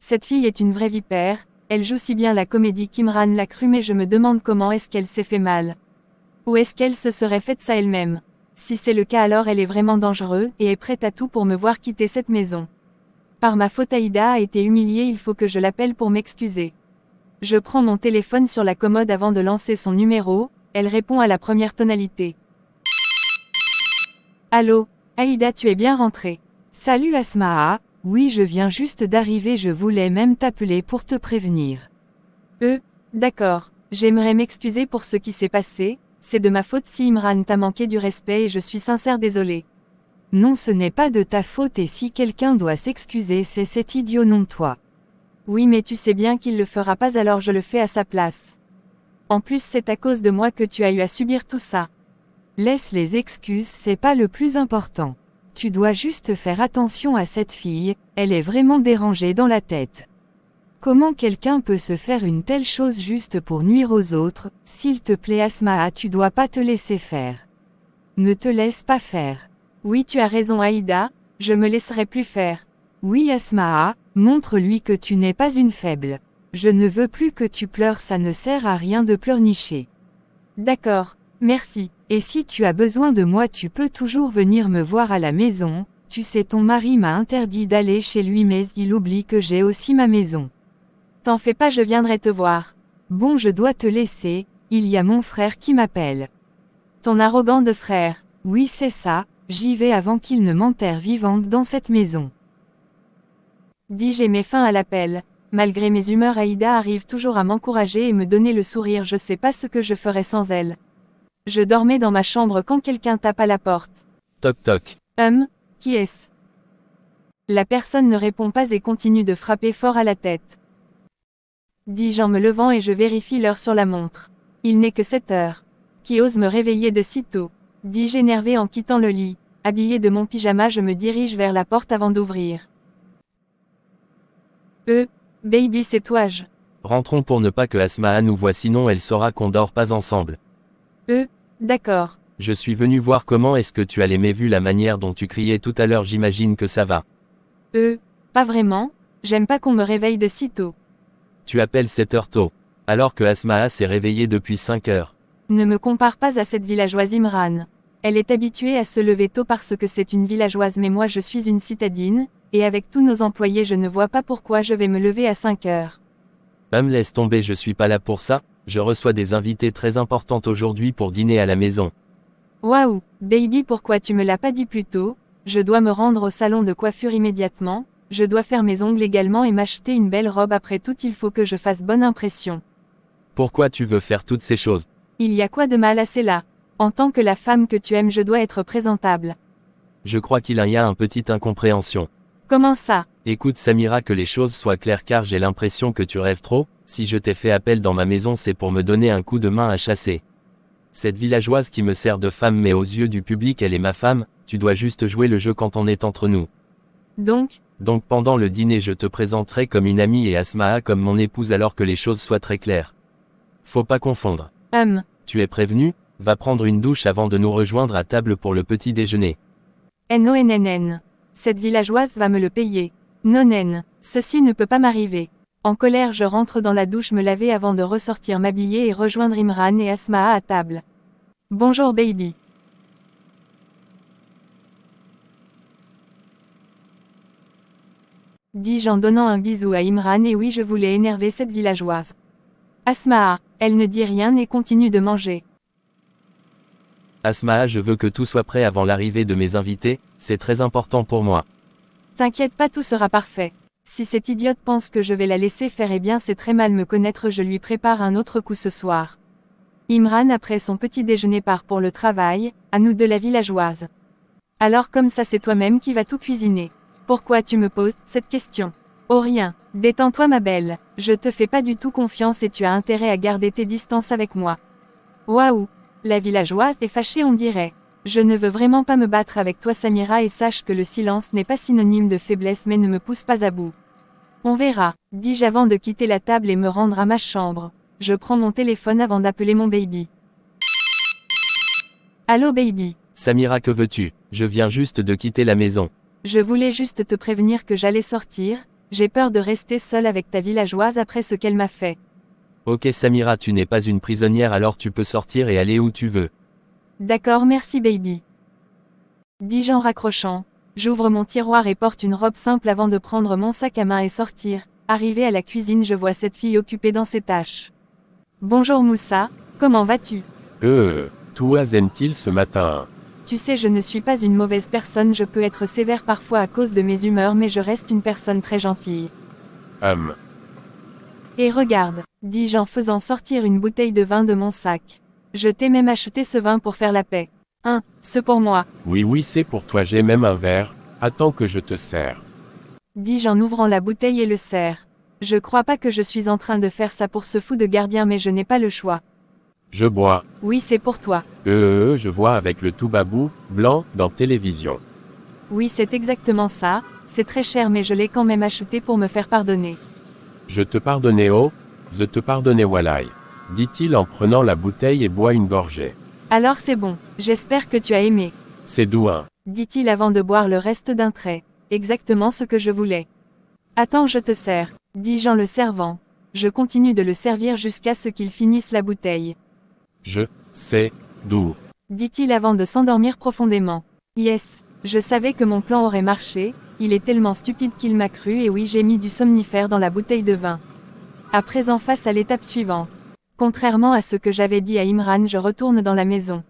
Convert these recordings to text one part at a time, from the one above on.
Cette fille est une vraie vipère, elle joue si bien la comédie qu'Imran l'a cru, mais je me demande comment est-ce qu'elle s'est fait mal. Ou est-ce qu'elle se serait faite ça elle-même? Si c'est le cas, alors elle est vraiment dangereuse et est prête à tout pour me voir quitter cette maison. Par ma faute, Aïda a été humiliée, il faut que je l'appelle pour m'excuser. Je prends mon téléphone sur la commode avant de lancer son numéro, elle répond à la première tonalité. Allô, Aïda, tu es bien rentrée? Salut Asmaa, oui je viens juste d'arriver, je voulais même t'appeler pour te prévenir. D'accord, j'aimerais m'excuser pour ce qui s'est passé, c'est de ma faute si Imran t'a manqué du respect et je suis sincère désolée. Non, ce n'est pas de ta faute et si quelqu'un doit s'excuser, c'est cet idiot, non toi. Oui, mais tu sais bien qu'il le fera pas, alors je le fais à sa place. En plus, c'est à cause de moi que tu as eu à subir tout ça. Laisse les excuses, c'est pas le plus important. Tu dois juste faire attention à cette fille, elle est vraiment dérangée dans la tête. Comment quelqu'un peut se faire une telle chose juste pour nuire aux autres? S'il te plaît Asmaa, tu dois pas te laisser faire. Ne te laisse pas faire. Oui, tu as raison Aïda, je me laisserai plus faire. Oui Asmaa, montre-lui que tu n'es pas une faible. Je ne veux plus que tu pleures, ça ne sert à rien de pleurnicher. D'accord, merci. Et si tu as besoin de moi, tu peux toujours venir me voir à la maison, tu sais ton mari m'a interdit d'aller chez lui mais il oublie que j'ai aussi ma maison. T'en fais pas, je viendrai te voir. Bon, je dois te laisser, il y a mon frère qui m'appelle. Ton arrogant de frère. Oui c'est ça, j'y vais avant qu'il ne m'enterre vivante dans cette maison. J'ai mis fin à l'appel. Malgré mes humeurs, Aïda arrive toujours à m'encourager et me donner le sourire, je sais pas ce que je ferais sans elle. Je dormais dans ma chambre quand quelqu'un tape à la porte. Toc toc. Qui est-ce? La personne ne répond pas et continue de frapper fort à la tête. Dis-je en me levant et je vérifie l'heure sur la montre. Il n'est que 7 heures. Qui ose me réveiller de si tôt? Dis-je énervé en quittant le lit. Habillé de mon pyjama, je me dirige vers la porte avant d'ouvrir. Baby, c'est toi. Rentrons pour ne pas que Asmaa nous voie, sinon elle saura qu'on dort pas ensemble. D'accord. Je suis venu voir comment est-ce que tu allais, mais vu la manière dont tu criais tout à l'heure, j'imagine que ça va. Pas vraiment, j'aime pas qu'on me réveille de si tôt. Tu appelles 7 heures tôt. Alors que Asmaa s'est réveillée depuis 5 heures. Ne me compare pas à cette villageoise Imran. Elle est habituée à se lever tôt parce que c'est une villageoise, mais moi je suis une citadine, et avec tous nos employés je ne vois pas pourquoi je vais me lever à 5 heures. Laisse tomber, je suis pas là pour ça, je reçois des invités très importantes aujourd'hui pour dîner à la maison. Waouh, baby, pourquoi tu me l'as pas dit plus tôt? Je dois me rendre au salon de coiffure immédiatement, je dois faire mes ongles également et m'acheter une belle robe, après tout il faut que je fasse bonne impression. Pourquoi tu veux faire toutes ces choses? Il y a quoi de mal à cela? En tant que la femme que tu aimes, je dois être présentable. Je crois qu'il y a un petite incompréhension. Comment ça? Écoute Samira, que les choses soient claires car j'ai l'impression que tu rêves trop. Si je t'ai fait appel dans ma maison, c'est pour me donner un coup de main à chasser. Cette villageoise qui me sert de femme, mais aux yeux du public elle est ma femme, tu dois juste jouer le jeu quand on est entre nous. Donc Pendant le dîner je te présenterai comme une amie et Asmaa comme mon épouse, alors que les choses soient très claires. Faut pas confondre. Tu es prévenu, va prendre une douche avant de nous rejoindre à table pour le petit déjeuner. NONNN. Cette villageoise va me le payer. Nonnen. Ceci ne peut pas m'arriver. En colère, je rentre dans la douche me laver avant de ressortir m'habiller et rejoindre Imran et Asmaa à table. Bonjour baby. Dis-je en donnant un bisou à Imran, et oui, je voulais énerver cette villageoise. Asmaa, elle ne dit rien et continue de manger. Asmaa, je veux que tout soit prêt avant l'arrivée de mes invités, c'est très important pour moi. T'inquiète pas, tout sera parfait. Si cette idiote pense que je vais la laisser faire, eh bien c'est très mal me connaître, je lui prépare un autre coup ce soir. Imran, après son petit déjeuner, part pour le travail, à nous de la villageoise. Alors comme ça, c'est toi-même qui vas tout cuisiner. Pourquoi tu me poses cette question? Oh rien, détends-toi ma belle, je te fais pas du tout confiance et tu as intérêt à garder tes distances avec moi. Waouh, la villageoise est fâchée, on dirait. Je ne veux vraiment pas me battre avec toi Samira, et sache que le silence n'est pas synonyme de faiblesse, mais ne me pousse pas à bout. On verra, dis-je avant de quitter la table et me rendre à ma chambre. Je prends mon téléphone avant d'appeler mon baby. Allô baby. Samira, que veux-tu? Je viens juste de quitter la maison. Je voulais juste te prévenir que j'allais sortir, J'ai peur de rester seule avec ta villageoise après ce qu'elle m'a fait. Ok Samira, tu n'es pas une prisonnière, alors tu peux sortir et aller où tu veux. D'accord, merci baby. Dis-je en raccrochant. J'ouvre mon tiroir et porte une robe simple avant de prendre mon sac à main et sortir. Arrivé à la cuisine, je vois cette fille occupée dans ses tâches. Bonjour Moussa, comment vas-tu? Toi aime-t-il ce matin? Tu sais, je ne suis pas une mauvaise personne, je peux être sévère parfois à cause de mes humeurs, mais je reste une personne très gentille. Et regarde, dis-je en faisant sortir une bouteille de vin de mon sac. Je t'ai même acheté ce vin pour faire la paix. Ce pour moi. Oui, c'est pour toi, j'ai même un verre. Attends que je te sers. Dis-je en ouvrant la bouteille et le sers. Je crois pas que je suis en train de faire ça pour ce fou de gardien, mais je n'ai pas le choix. Je bois. Oui, c'est pour toi. Je vois avec le tout babou, blanc, dans télévision. Oui, c'est exactement ça. C'est très cher, mais je l'ai quand même acheté pour me faire pardonner. Je te pardonnais je te pardonnais Walai. Dit-il en prenant la bouteille et boit une gorgée. Alors c'est bon, j'espère que tu as aimé. C'est doux hein. Dit-il avant de boire le reste d'un trait. Exactement ce que je voulais. Attends, je te sers, dis-je en le servant. Je continue de le servir jusqu'à ce qu'il finisse la bouteille. C'est doux. Dit-il avant de s'endormir profondément. Yes, je savais que mon plan aurait marché, il est tellement stupide qu'il m'a cru et oui, j'ai mis du somnifère dans la bouteille de vin. À présent face à l'étape suivante. Contrairement à ce que j'avais dit à Imran, je retourne dans la maison.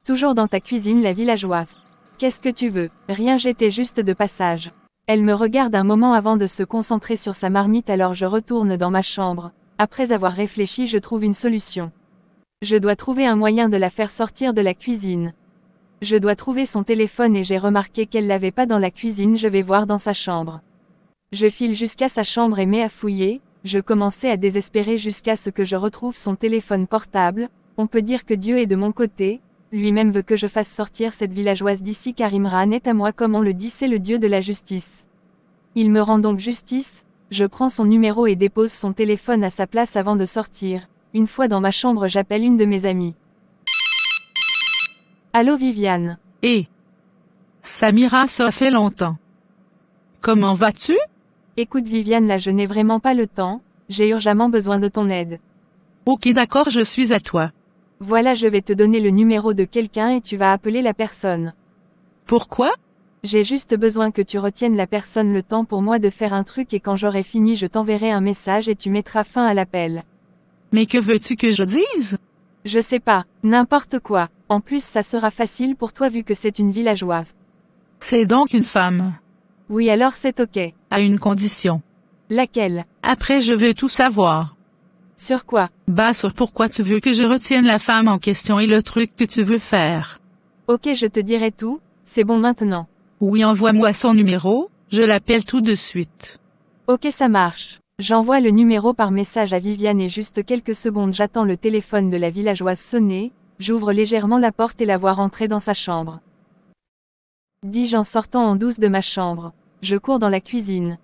Toujours dans ta cuisine, la villageoise. Qu'est-ce que tu veux? Rien, j'étais juste de passage. Elle me regarde un moment avant de se concentrer sur sa marmite, alors je retourne dans ma chambre. Après avoir réfléchi, je trouve une solution. Je dois trouver un moyen de la faire sortir de la cuisine. Je dois trouver son téléphone et j'ai remarqué qu'elle l'avait pas dans la cuisine, je vais voir dans sa chambre. Je file jusqu'à sa chambre et mets à fouiller, je commençais à désespérer jusqu'à ce que je retrouve son téléphone portable. On peut dire que Dieu est de mon côté, lui-même veut que je fasse sortir cette villageoise d'ici car Imran est à moi comme on le dit, c'est le Dieu de la justice. Il me rend donc justice, je prends son numéro et dépose son téléphone à sa place avant de sortir. Une fois dans ma chambre, j'appelle une de mes amies. Allô Viviane. Samira, ça fait longtemps. Comment vas-tu? Écoute Viviane, là je n'ai vraiment pas le temps, j'ai urgemment besoin de ton aide. Ok, d'accord, je suis à toi. Voilà, je vais te donner le numéro de quelqu'un et tu vas appeler la personne. Pourquoi? J'ai juste besoin que tu retiennes la personne le temps pour moi de faire un truc et quand j'aurai fini je t'enverrai un message et tu mettras fin à l'appel. Mais que veux-tu que je dise? Je sais pas, n'importe quoi. En plus ça sera facile pour toi vu que c'est une villageoise. C'est donc une femme. Oui, alors c'est ok. À une condition. Laquelle? Après je veux tout savoir. Sur quoi? Sur pourquoi tu veux que je retienne la femme en question et le truc que tu veux faire. Ok, je te dirai tout, c'est bon maintenant. Oui, envoie-moi son numéro, je l'appelle tout de suite. Ok, ça marche. J'envoie le numéro par message à Viviane et juste quelques secondes j'attends le téléphone de la villageoise sonner, j'ouvre légèrement la porte et la vois rentrer dans sa chambre. Dis-je en sortant en douce de ma chambre. Je cours dans la cuisine.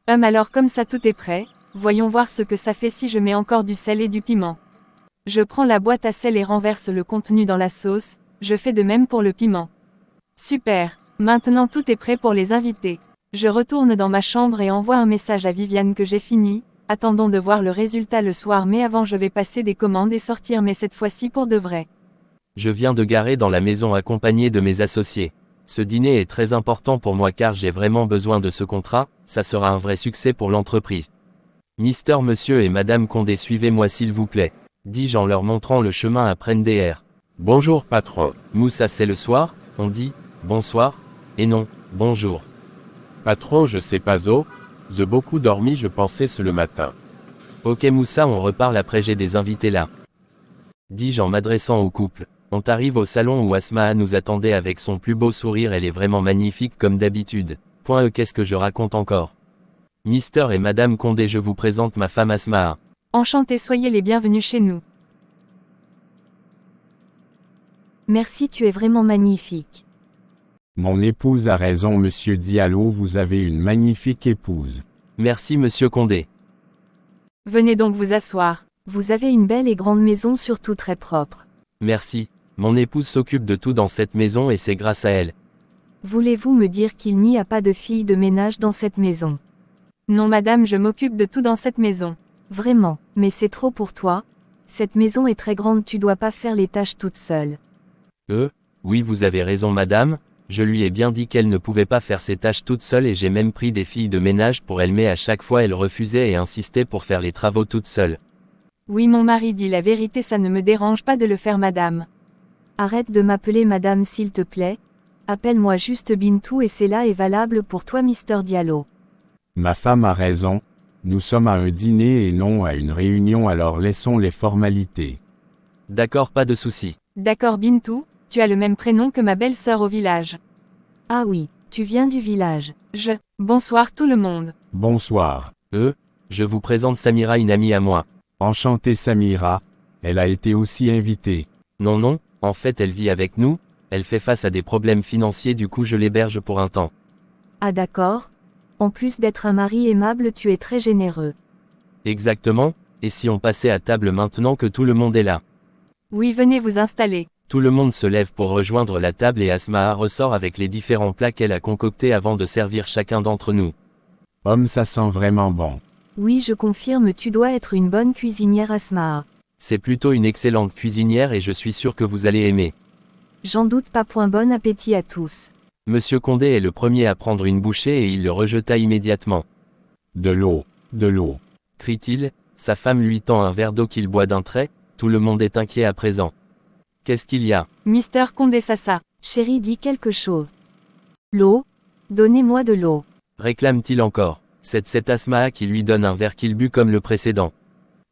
Alors comme ça tout est prêt, voyons voir ce que ça fait si je mets encore du sel et du piment. Je prends la boîte à sel et renverse le contenu dans la sauce, je fais de même pour le piment. Super, maintenant tout est prêt pour les invités. Je retourne dans ma chambre et envoie un message à Viviane que j'ai fini, attendons de voir le résultat le soir mais avant je vais passer des commandes et sortir mais cette fois-ci pour de vrai. Je viens de garer dans la maison accompagné de mes associés. Ce dîner est très important pour moi car j'ai vraiment besoin de ce contrat, ça sera un vrai succès pour l'entreprise. Mister Monsieur et Madame Condé, suivez-moi s'il vous plaît, dis-je en leur montrant le chemin à Prender. Bonjour patron. Moussa, c'est le soir, on dit, bonsoir, et non, bonjour. Patron, je sais pas j'ai beaucoup dormi, je pensais ce le matin. Ok Moussa, on reparle après, j'ai des invités là. Dis-je en m'adressant au couple. On arrive au salon où Asmaa nous attendait avec son plus beau sourire, elle est vraiment magnifique comme d'habitude. Qu'est-ce que je raconte encore? Mister et Madame Condé, je vous présente ma femme Asmaa. Enchantée, soyez les bienvenus chez nous. Merci, tu es vraiment magnifique. Mon épouse a raison, monsieur Diallo, vous avez une magnifique épouse. Merci Monsieur Condé. Venez donc vous asseoir. Vous avez une belle et grande maison, surtout très propre. Merci. Mon épouse s'occupe de tout dans cette maison et c'est grâce à elle. Voulez-vous me dire qu'il n'y a pas de fille de ménage dans cette maison? Non madame, je m'occupe de tout dans cette maison. Vraiment, mais c'est trop pour toi. Cette maison est très grande, tu dois pas faire les tâches toute seule. Oui vous avez raison madame, je lui ai bien dit qu'elle ne pouvait pas faire ses tâches toute seule et j'ai même pris des filles de ménage pour elle mais à chaque fois elle refusait et insistait pour faire les travaux toute seule. Oui mon mari dit la vérité, ça ne me dérange pas de le faire madame. Arrête de m'appeler madame s'il te plaît. Appelle-moi juste Bintou et cela est valable pour toi Mister Diallo. Ma femme a raison. Nous sommes à un dîner et non à une réunion, alors laissons les formalités. D'accord, pas de souci. D'accord Bintou, tu as le même prénom que ma belle-sœur au village. Ah oui, tu viens du village. Bonsoir tout le monde. Bonsoir. Je vous présente Samira, une amie à moi. Enchantée Samira. Elle a été aussi invitée. Non, en fait elle vit avec nous, elle fait face à des problèmes financiers du coup je l'héberge pour un temps. Ah d'accord. En plus d'être un mari aimable, tu es très généreux. Exactement, et si on passait à table maintenant que tout le monde est là? Oui, venez vous installer. Tout le monde se lève pour rejoindre la table et Asmaa ressort avec les différents plats qu'elle a concoctés avant de servir chacun d'entre nous. Ça sent vraiment bon. Oui, je confirme, tu dois être une bonne cuisinière Asmaa. C'est plutôt une excellente cuisinière et je suis sûr que vous allez aimer. J'en doute pas. Bon appétit à tous. Monsieur Condé est le premier à prendre une bouchée et il le rejeta immédiatement. De l'eau, Crie-t-il, sa femme lui tend un verre d'eau qu'il boit d'un trait, tout le monde est inquiet à présent. Qu'est-ce qu'il y a? Mister Condé Sassa. Chérie, dis quelque chose. L'eau? Donnez-moi de l'eau. Réclame-t-il encore. C'est cette Asmaa qui lui donne un verre qu'il but comme le précédent.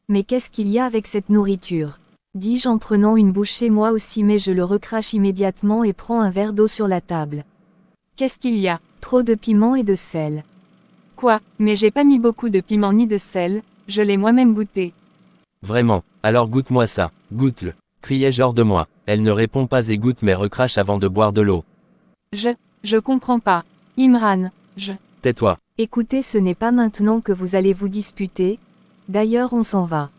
Mais qu'est-ce qu'il y a avec cette nourriture? Dis-je en prenant une bouchée moi aussi, mais je le recrache immédiatement et prends un verre d'eau sur la table. Qu'est-ce qu'il y a? Trop de piment et de sel. Quoi? Mais j'ai pas mis beaucoup de piment ni de sel, je l'ai moi-même goûté. Vraiment, alors goûte-moi ça, goûte-le, criai-je hors de moi. Elle ne répond pas et goûte mais recrache avant de boire de l'eau. Je comprends pas. Imran, Tais-toi. Écoutez, ce n'est pas maintenant que vous allez vous disputer. D'ailleurs, on s'en va.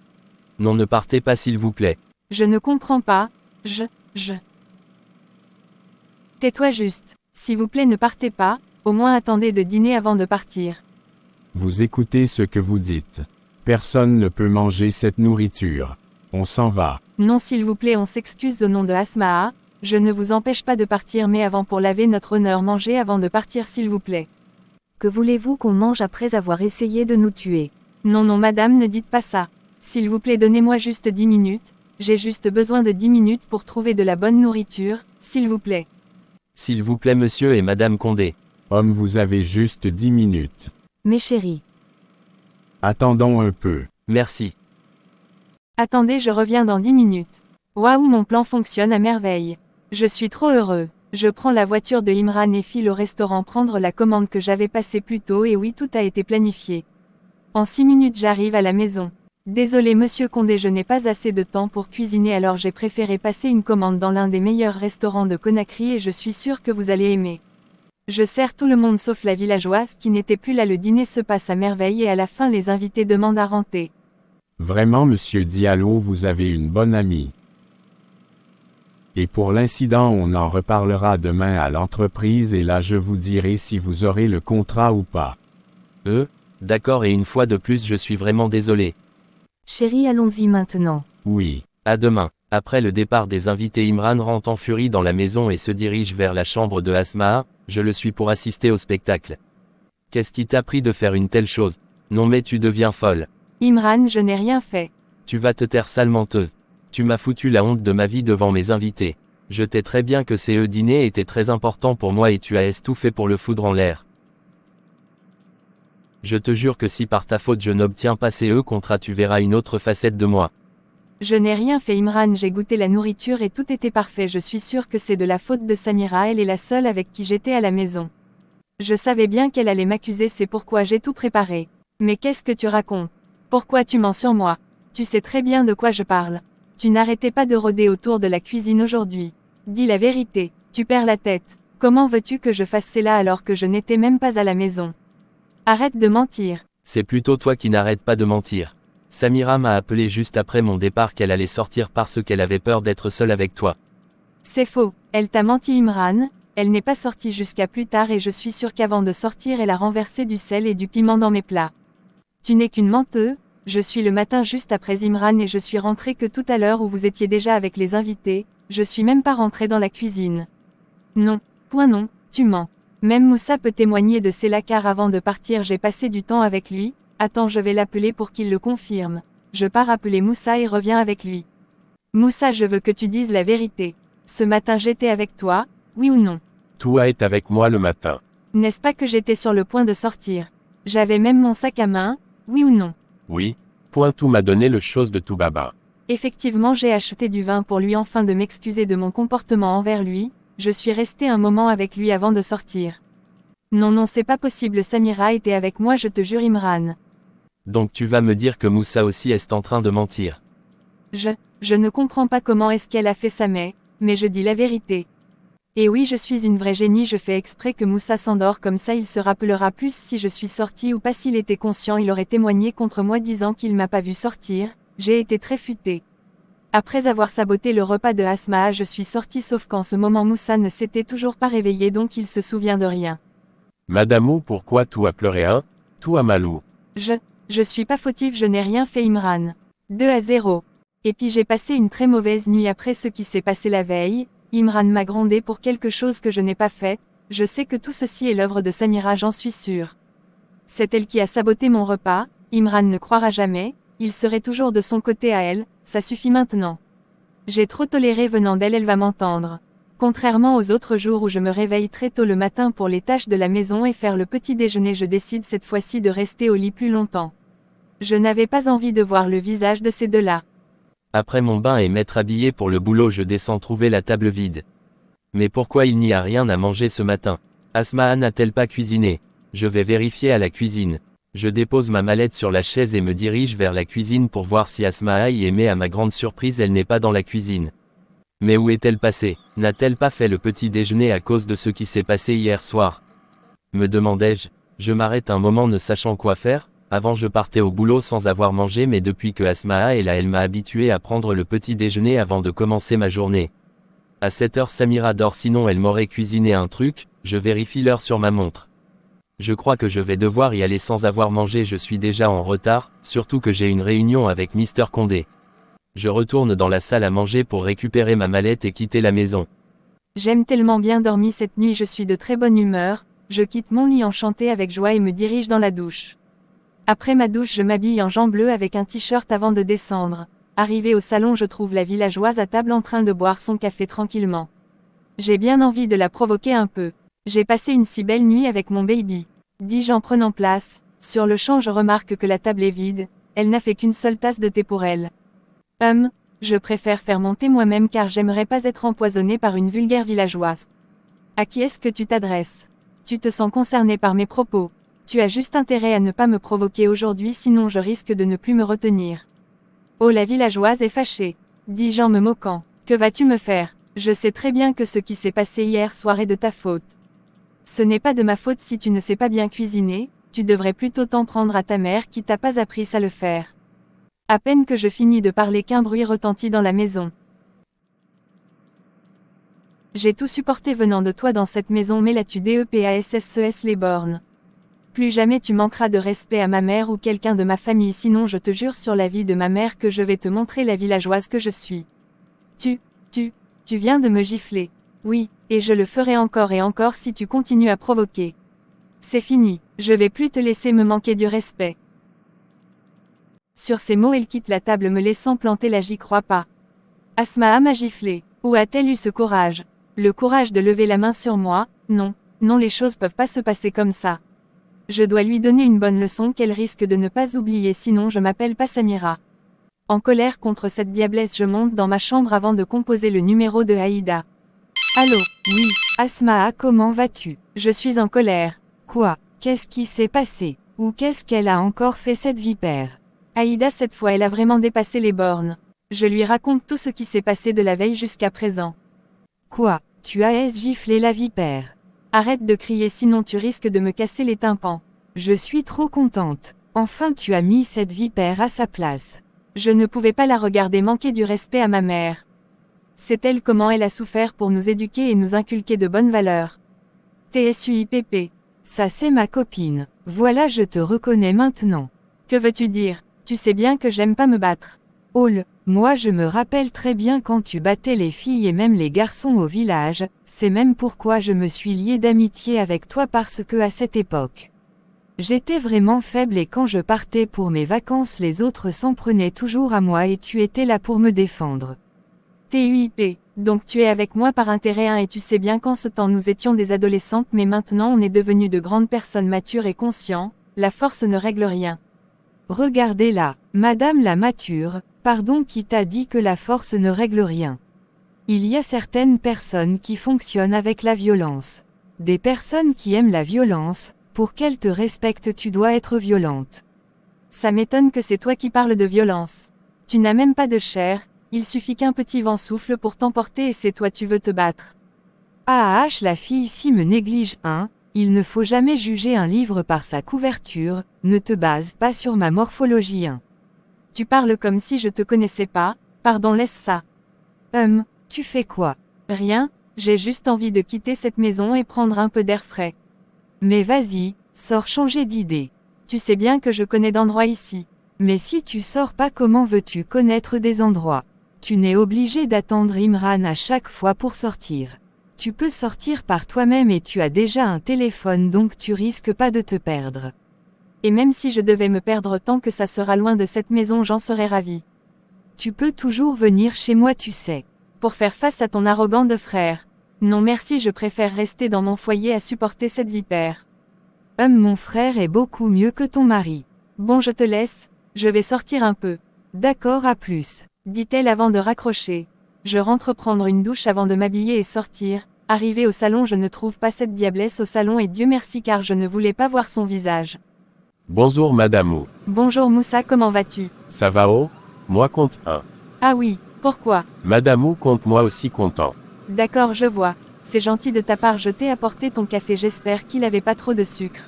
Non, ne partez pas s'il vous plaît. Je ne comprends pas. Tais-toi juste. S'il vous plaît, ne partez pas, au moins attendez de dîner avant de partir. Vous écoutez ce que vous dites. Personne ne peut manger cette nourriture. On s'en va. Non s'il vous plaît, on s'excuse au nom de Asmaa, je ne vous empêche pas de partir mais avant pour laver notre honneur, mangez avant de partir s'il vous plaît. Que voulez-vous qu'on mange après avoir essayé de nous tuer? Non madame, ne dites pas ça. S'il vous plaît, donnez-moi juste 10 minutes, j'ai juste besoin de 10 minutes pour trouver de la bonne nourriture, s'il vous plaît. S'il vous plaît monsieur et madame Condé. Vous avez juste 10 minutes. Mes chéris. Attendons un peu. Merci. Attendez, je reviens dans 10 minutes. Waouh, mon plan fonctionne à merveille. Je suis trop heureux. Je prends la voiture de Imran et file au restaurant prendre la commande que j'avais passée plus tôt et oui, tout a été planifié. En 6 minutes j'arrive à la maison. Désolé monsieur Condé, je n'ai pas assez de temps pour cuisiner, alors j'ai préféré passer une commande dans l'un des meilleurs restaurants de Conakry et je suis sûr que vous allez aimer. Je sers tout le monde sauf la villageoise qui n'était plus là. Le dîner se passe à merveille et à la fin les invités demandent à rentrer. Vraiment monsieur Diallo, vous avez une bonne amie. Et pour l'incident, on en reparlera demain à l'entreprise et là je vous dirai si vous aurez le contrat ou pas. D'accord, et une fois de plus je suis vraiment désolé. Chérie, allons-y maintenant. Oui. À demain. Après le départ des invités, Imran rentre en furie dans la maison et se dirige vers la chambre de Asmaa. Je le suis pour assister au spectacle. Qu'est-ce qui t'a pris de faire une telle chose? Non mais tu deviens folle. Imran, je n'ai rien fait. Tu vas te taire, sale menteuse. Tu m'as foutu la honte de ma vie devant mes invités. Je sais très bien que ces dîners étaient très importants pour moi et tu as tout fait pour le foutre en l'air. Je te jure que si par ta faute je n'obtiens pas ces contrats, tu verras une autre facette de moi. Je n'ai rien fait Imran, j'ai goûté la nourriture et tout était parfait. Je suis sûre que c'est de la faute de Samira, elle est la seule avec qui j'étais à la maison. Je savais bien qu'elle allait m'accuser, c'est pourquoi j'ai tout préparé. Mais qu'est-ce que tu racontes? Pourquoi tu mens sur moi? Tu sais très bien de quoi je parle. Tu n'arrêtais pas de rôder autour de la cuisine aujourd'hui. Dis la vérité, tu perds la tête. Comment veux-tu que je fasse cela alors que je n'étais même pas à la maison? Arrête de mentir. C'est plutôt toi qui n'arrêtes pas de mentir. Samira m'a appelé juste après mon départ qu'elle allait sortir parce qu'elle avait peur d'être seule avec toi. C'est faux, elle t'a menti Imran, Elle n'est pas sortie jusqu'à plus tard et je suis sûre qu'avant de sortir elle a renversé du sel et du piment dans mes plats. Tu n'es qu'une menteuse, je suis le matin juste après Imran et je suis rentrée que tout à l'heure où vous étiez déjà avec les invités, je suis même pas rentrée dans la cuisine. Non, point non, tu mens. Même Moussa peut témoigner de cela car avant de partir j'ai passé du temps avec lui, attends je vais l'appeler pour qu'il le confirme. Je pars appeler Moussa et reviens avec lui. Moussa je veux que tu dises la vérité. Ce matin j'étais avec toi, oui ou non? Toi est avec moi le matin. N'est-ce pas que j'étais sur le point de sortir? J'avais même mon sac à main, oui ou non? Oui. Point tout m'a donné le chose de tout baba. Effectivement j'ai acheté du vin pour lui afin de m'excuser de mon comportement envers lui, je suis restée un moment avec lui avant de sortir. Non c'est pas possible Samira était avec moi je te jure Imran. Donc tu vas me dire que Moussa aussi est en train de mentir. Je ne comprends pas comment est-ce qu'elle a fait ça mais je dis la vérité. Et oui je suis une vraie génie je fais exprès que Moussa s'endort comme ça il se rappellera plus si je suis sortie ou pas s'il était conscient il aurait témoigné contre moi disant qu'il m'a pas vu sortir, j'ai été très futée. Après avoir saboté le repas de Asma je suis sortie sauf qu'en ce moment Moussa ne s'était toujours pas réveillé donc il se souvient de rien. Madamou pourquoi tout a pleuré hein? Tout a malou. Je suis pas fautif je n'ai rien fait Imran. 2-0. Et puis j'ai passé une très mauvaise nuit après ce qui s'est passé la veille, Imran m'a grondé pour quelque chose que je n'ai pas fait, je sais que tout ceci est l'œuvre de Samira j'en suis sûre. C'est elle qui a saboté mon repas, Imran ne croira jamais, il serait toujours de son côté à elle, ça suffit maintenant. J'ai trop toléré venant d'elle elle va m'entendre. Contrairement aux autres jours où je me réveille très tôt le matin pour les tâches de la maison et faire le petit déjeuner je décide cette fois-ci de rester au lit plus longtemps. Je n'avais pas envie de voir le visage de ces deux-là. Après mon bain et m'être habillé pour le boulot je descends trouver la table vide. Mais pourquoi il n'y a rien à manger ce matin? Asma n'a-t-elle pas cuisiné? Je vais vérifier à la cuisine. Je dépose ma mallette sur la chaise et me dirige vers la cuisine pour voir si Asma y est mais à ma grande surprise elle n'est pas dans la cuisine. Mais où est-elle passée? N'a-t-elle pas fait le petit déjeuner à cause de ce qui s'est passé hier soir? Me demandai-je. Je m'arrête un moment ne sachant quoi faire. Avant je partais au boulot sans avoir mangé mais depuis que Asma est là elle m'a habitué à prendre le petit déjeuner avant de commencer ma journée. À 7 heures Samira dort sinon elle m'aurait cuisiné un truc, je vérifie l'heure sur ma montre. Je crois que je vais devoir y aller sans avoir mangé je suis déjà en retard, surtout que j'ai une réunion avec Mr Condé. Je retourne dans la salle à manger pour récupérer ma mallette et quitter la maison. J'aime tellement bien dormi cette nuit je suis de très bonne humeur, je quitte mon lit enchanté avec joie et me dirige dans la douche. Après ma douche je m'habille en jean bleu avec un t-shirt avant de descendre. Arrivé au salon je trouve la villageoise à table en train de boire son café tranquillement. J'ai bien envie de la provoquer un peu. J'ai passé une si belle nuit avec mon baby. Dis-je en prenant place, sur le champ je remarque que la table est vide, elle n'a fait qu'une seule tasse de thé pour elle. Je préfère faire mon thé moi-même car j'aimerais pas être empoisonnée par une vulgaire villageoise. À qui est-ce que tu t'adresses? Tu te sens concerné par mes propos. Tu as juste intérêt à ne pas me provoquer aujourd'hui sinon je risque de ne plus me retenir. Oh la villageoise est fâchée. Dis-je en me moquant. Que vas-tu me faire? Je sais très bien que ce qui s'est passé hier soir est de ta faute. Ce n'est pas de ma faute si tu ne sais pas bien cuisiner, tu devrais plutôt t'en prendre à ta mère qui t'a pas appris à le faire. À peine que je finis de parler qu'un bruit retentit dans la maison. J'ai tout supporté venant de toi dans cette maison mais là tu dépasses les bornes. Plus jamais tu manqueras de respect à ma mère ou quelqu'un de ma famille sinon je te jure sur la vie de ma mère que je vais te montrer la villageoise que je suis. Tu viens de me gifler. Oui, et je le ferai encore et encore si tu continues à provoquer. C'est fini, je vais plus te laisser me manquer du respect. Sur ces mots elle quitte la table me laissant planter là j'y crois pas. Asma m'a giflé. Où a-t-elle eu ce courage? Le courage de lever la main sur moi? Non, les choses peuvent pas se passer comme ça. Je dois lui donner une bonne leçon qu'elle risque de ne pas oublier sinon je m'appelle pas Samira. En colère contre cette diablesse je monte dans ma chambre avant de composer le numéro de Aïda. Allô, oui, Asma comment vas-tu? Je suis en colère. Quoi? Qu'est-ce qui s'est passé? Ou qu'est-ce qu'elle a encore fait cette vipère? Aïda cette fois elle a vraiment dépassé les bornes. Je lui raconte tout ce qui s'est passé de la veille jusqu'à présent. Quoi? Tu as giflé la vipère? Arrête de crier sinon tu risques de me casser les tympans. Je suis trop contente. Enfin tu as mis cette vipère à sa place. Je ne pouvais pas la regarder manquer du respect à ma mère. Sait-elle comment elle a souffert pour nous éduquer et nous inculquer de bonnes valeurs? TSUIPP. Ça c'est ma copine. Voilà, je te reconnais maintenant. Que veux-tu dire? Tu sais bien que j'aime pas me battre. Hall, moi je me rappelle très bien quand tu battais les filles et même les garçons au village, c'est même pourquoi je me suis liée d'amitié avec toi parce que à cette époque, j'étais vraiment faible et quand je partais pour mes vacances les autres s'en prenaient toujours à moi et tu étais là pour me défendre. TUIP. Donc tu es avec moi par intérêt et tu sais bien qu'en ce temps nous étions des adolescentes mais maintenant on est devenus de grandes personnes matures et conscients, la force ne règle rien. Regardez-la, Madame la mature, pardon qui t'a dit que la force ne règle rien. Il y a certaines personnes qui fonctionnent avec la violence. Des personnes qui aiment la violence, pour qu'elles te respectent tu dois être violente. Ça m'étonne que c'est toi qui parles de violence. Tu n'as même pas de chair, il suffit qu'un petit vent souffle pour t'emporter et c'est toi tu veux te battre. La fille ici me néglige il ne faut jamais juger un livre par sa couverture, ne te base pas sur ma morphologie Tu parles comme si je te connaissais pas, pardon laisse ça. Tu fais quoi? Rien, j'ai juste envie de quitter cette maison et prendre un peu d'air frais. Mais vas-y, sors changer d'idée. Tu sais bien que je connais d'endroits ici. Mais si tu sors pas comment veux-tu connaître des endroits? Tu n'es obligé d'attendre Imran à chaque fois pour sortir. Tu peux sortir par toi-même et tu as déjà un téléphone donc tu risques pas de te perdre. Et même si je devais me perdre tant que ça sera loin de cette maison j'en serais ravie. Tu peux toujours venir chez moi tu sais. Pour faire face à ton arrogant de frère. Non merci je préfère rester dans mon foyer à supporter cette vipère. Mon frère est beaucoup mieux que ton mari. Bon je te laisse, je vais sortir un peu. D'accord à plus. Dit-elle avant de raccrocher. Je rentre prendre une douche avant de m'habiller et sortir. Arrivé au salon je ne trouve pas cette diablesse au salon et Dieu merci car je ne voulais pas voir son visage. Bonjour Madame O. Bonjour Moussa comment vas-tu? Ça va oh? Moi compte 1. Ah oui, pourquoi? Madame O compte moi aussi content. D'accord je vois. C'est gentil de ta part je t'ai apporté ton café j'espère qu'il avait pas trop de sucre.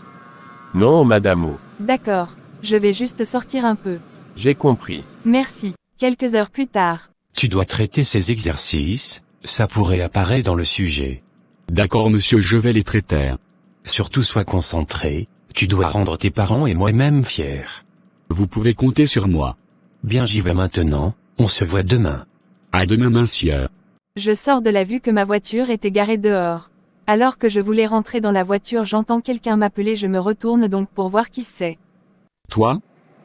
Non Madame O. D'accord, je vais juste sortir un peu. J'ai compris. Merci. Quelques heures plus tard. Tu dois traiter ces exercices, ça pourrait apparaître dans le sujet. D'accord monsieur, je vais les traiter. Surtout sois concentré, tu dois rendre tes parents et moi-même fiers. Vous pouvez compter sur moi. Bien j'y vais maintenant, on se voit demain. À demain monsieur. Je sors de la vue que ma voiture était garée dehors. Alors que je voulais rentrer dans la voiture j'entends quelqu'un m'appeler je me retourne donc pour voir qui c'est. Toi?